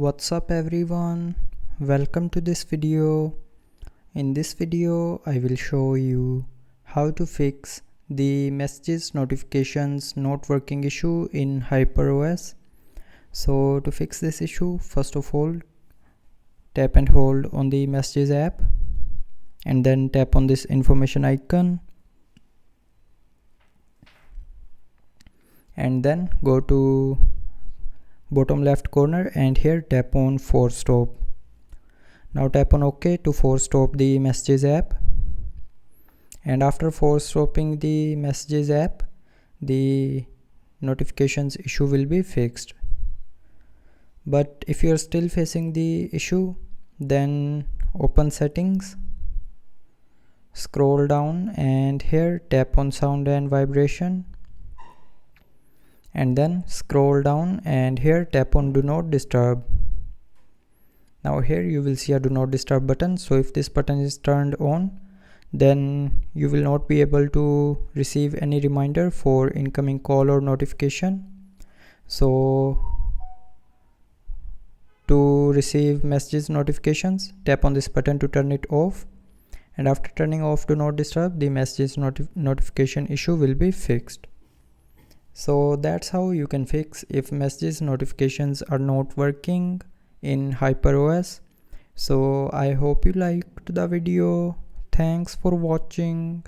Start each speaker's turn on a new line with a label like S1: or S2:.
S1: What's up everyone, welcome to this video. In this video I will show you how to fix the messages notifications not working issue in HyperOS. So to fix this issue, first of all tap and hold on the messages app and then tap on this information icon and then go to bottom left corner and here tap on force stop. Now tap on OK to force stop the messages app, and after force stopping the messages app the notifications issue will be fixed. But if you are still facing the issue, then open settings, scroll down and here tap on sound and vibration, and then scroll down and here tap on do not disturb. Now here you will see a do not disturb button, so if this button is turned on then you will not be able to receive any reminder for incoming call or notification. So to receive messages notifications, tap on this button to turn it off, and after turning off do not disturb, the messages notification issue will be fixed. So that's how you can fix if messages notifications are not working in HyperOS. So I hope you liked the video. Thanks for watching.